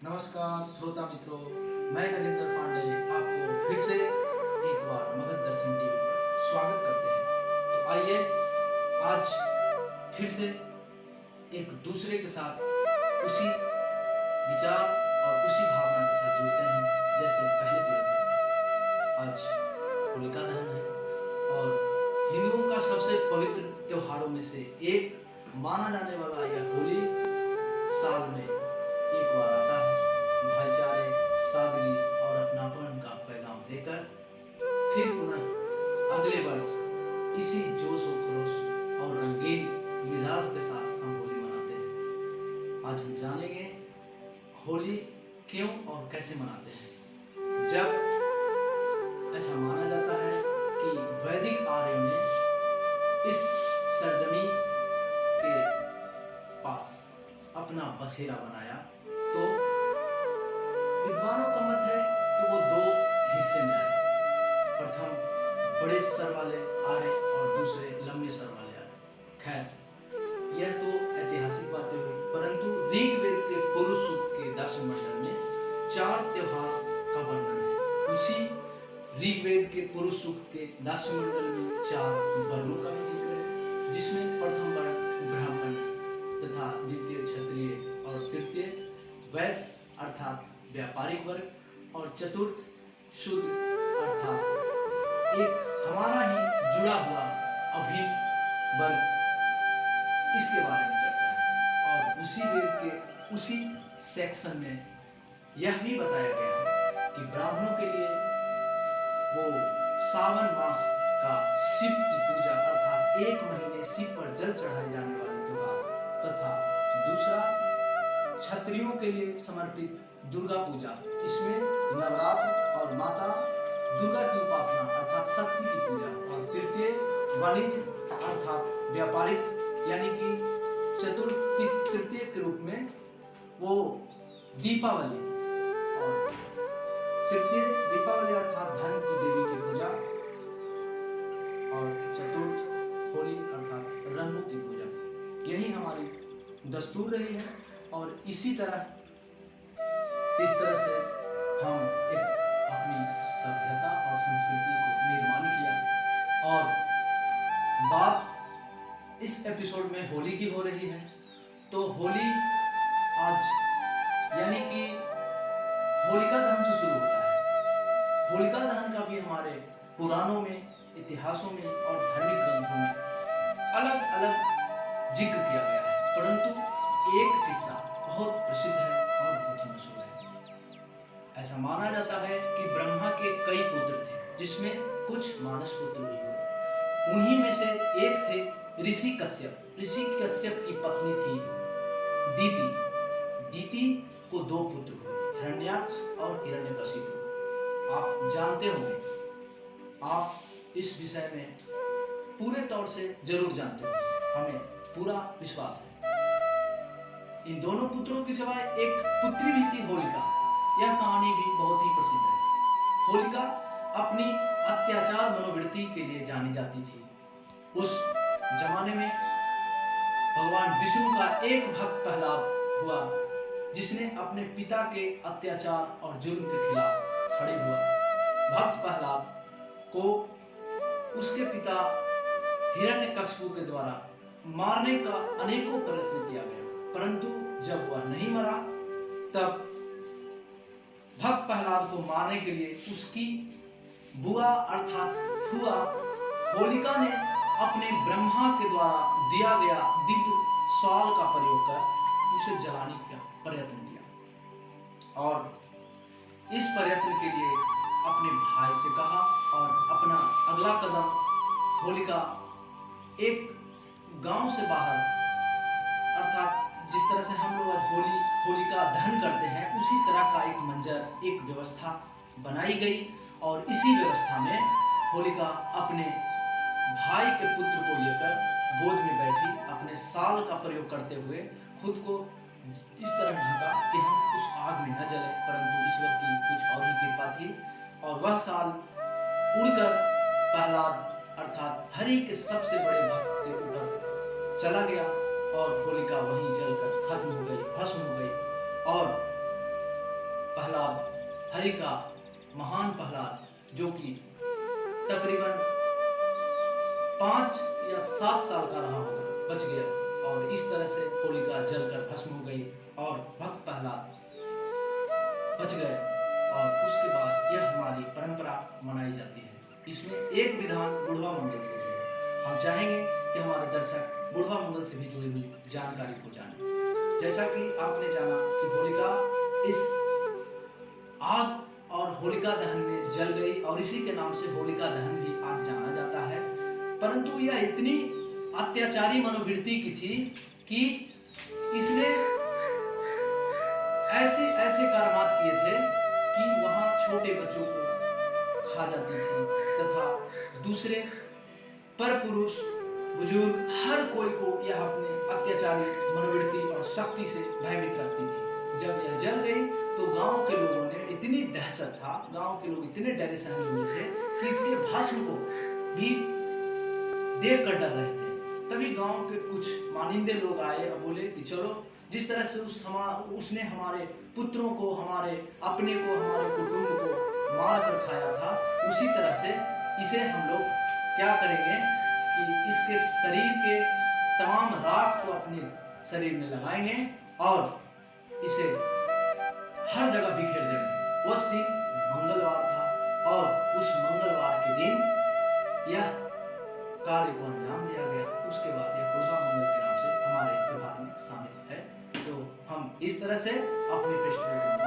नमस्कार श्रोता मित्रों, मैं नरेंद्र पांडे आपको फिर से एक बार मगध दर्शन टीवी पर स्वागत करते हैं। तो आइए आज फिर से एक दूसरे के साथ उसी विचार और उसी भावना के साथ जुड़ते हैं जैसे पहले जुड़े थे। आज होलिका दहन है और हिंदुओं का सबसे पवित्र त्योहारों में से एक माना जाने वाला यह होली साल में एक बार आता है। भाईचारे, सादगी और अपनापन का पैगाम देकर फिर पुनः अगले वर्ष इसी जोश और खरोश और रंगीन मिजाज के साथ हम होली मनाते हैं। आज हम जानेंगे होली क्यों और कैसे मनाते हैं। जब ऐसा माना जाता है कि वैदिक आर्यों ने इस सरजमी के पास अपना बसेरा बनाया तो विद्वानों का मत है कि वो दो हिस्से में आए। प्रथम बड़े स्तर वाले आर्य और दूसरे लंबे स्तर वाले आर्य। खैर यह तो ऐतिहासिक बातें हुई, परंतु ऋग्वेद के पुरुष सूक्त के 10वें मंडल में 4 त्योहार का वर्णन है। उसी ऋग्वेद के पुरुष सूक्त के 10वें मंडल में 4 वर्णों का भी जिक्र है, जिसमें प्रथम वर्ण ब्राह्मण तथा द्वितीय क्षत्रिय और तृतीय वैश्य अर्थात व्यापारिक वर्ग और चतुर्थ शूद्र अर्थात एक हमारा ही जुड़ा हुआ अभिन्न वर्ग, इसके बारे में चर्चा है। और उसी वेद के उसी सेक्शन में यह भी बताया गया है कि ब्राह्मणों के लिए वो सावन मास का शिव की पूजा अर्थात 1 महीने शिव पर जल चढ़ाए जाने वाले त्योहार तथा दूसरा क्षत्रियों के लिए समर्पित दुर्गा पूजा, इसमें नवरात्र और माता दुर्गा की उपासना अर्थात शक्ति की पूजा, और तृतीय वाणिज्य अर्थात व्यापारिक यानी कि तृतीय के रूप में वो दीपावली, और तृतीय दीपावली अर्थात धन की देवी की पूजा, और चतुर्थ होली अर्थात रंगों की पूजा। यही हमारी दस्तूर रही है और इसी तरह इस तरह से हम एक अपनी सभ्यता और संस्कृति को निर्माण किया। और बात इस एपिसोड में होली की हो रही है, तो होली आज यानी कि होलिका दहन से शुरू होता है। होलिका दहन का भी हमारे पुराणों में, इतिहासों में और धार्मिक ग्रंथों में अलग अलग जिक्र किया गया है, परंतु एक किस्सा बहुत प्रसिद्ध है और बहुत ही मशहूर है। ऐसा माना जाता है कि ब्रह्मा के कई पुत्र थे, जिसमें कुछ मानस पुत्र भी हुए। उन्हीं में से एक थे ऋषि कश्यप। ऋषि कश्यप की पत्नी थी दीति। दीति को 2 पुत्र हुए, हिरण्याक्ष और हिरण्यकशिपु। आप जानते होंगे, आप इस विषय में पूरे तौर से जरूर जानते होंगे, हमें पूरा विश्वास है। इन दोनों पुत्रों के सिवाय एक पुत्री भी थी, होलिका। यह कहानी भी बहुत ही प्रसिद्ध है। होलिका अपनी अत्याचार मनोवृत्ति के लिए जानी जाती थी। उस जमाने में भगवान विष्णु का एक भक्त प्रहलाद हुआ, जिसने अपने पिता के अत्याचार और जुल्म के खिलाफ खड़े हुआ। भक्त प्रहलाद को उसके पिता हिरण्यकशिपु के द्वारा मारने का अनेकों प्रयत्न किया गया, परंतु जब वह नहीं मरा तब भक्त प्रहलाद को मारने के लिए उसकी बुआ अर्थात फुआ होलिका ने अपने ब्रह्मा के द्वारा दिया गया दिव्य साल का प्रयोग कर उसे जलाने का प्रयत्न किया, और इस प्रयत्न के लिए अपने भाई से कहा, और अपना अगला कदम होलिका एक गांव से बाहर अर्थात जिस तरह से हम लोग आज होलिका दहन करते हैं, उसी तरह का एक मंजर, एक व्यवस्था बनाई गई। और इसी व्यवस्था में होलिका अपने भाई के पुत्र को लेकर गोद में बैठी, अपने साल का प्रयोग करते हुए खुद को इस तरह ढका कि हम उस आग में न जले, परंतु ईश्वर की कुछ और ही कृपा थी, और वह साल उड़कर प्रहलाद अर्थात हरि के सबसे बड़े भक्त के ऊपर चला गया, और होलिका वहीं जलकर खत्म हो गई, भस्म हो गई। और प्रहलाद, हरि का महान प्रहलाद, जो कि तकरीबन 5 या 7 साल का रहा होगा, बच गया और इस तरह से होलिका जलकर भस्म हो गई और भक्त प्रहलाद बच गए। और उसके बाद यह हमारी परंपरा मनाई जाती है। इसमें एक विधान बुढ़वा मंगल से भी है। हम चाहेंगे कि हमारे दर्शक बुढ़वा मंगल से भी जुड़ी हुई जानकारी को जानें। जैसा कि आपने जाना कि होलिका इस आग और होलिका दहन में जल गई और इसी के नाम से होलिका दहन भी आज जाना जाता है। परंतु यह इतनी अत्याचारी मनोवृत्ति की थी कि इसने ऐसे ऐसे कर्मात किए थे कि वहां छोटे बच्चों को खा जाती थी तथा दूसरे पर पुरुष बुजुर्ग हर कोई को यह अपने अत्याचारी मनोवृत्ति और शक्ति से भयभीत रखती थी। जब यह जल गई तो गांव के लोगों ने इतनी दहशत था, गांव के लोग इतने डरे सहमे हुए थे कि इसके भस्म को भी देख कर डर रहे थे। तभी गांव के कुछ मानिंदे लोग आए और बोले कि चलो, जिस तरह से उसने हमारे पुत्रों को, हमारे अपने को, हमारे कुटुंब को मार कर खाया था, उसी तरह से इसे हम लोग क्या करेंगे कि इसके शरीर के तमाम राख को अपने शरीर में लगाएंगे और इसे हर जगह बिखेर देंगे। उस दिन मंगलवार था और उस मंगलवार के दिन यह कार्य को अंजाम दिया गया। उसके बाद यह बुढ़वा मंगल के नाम से हमारे त्योहार में शामिल है। तो हम इस तरह से अपने फेस्टिवल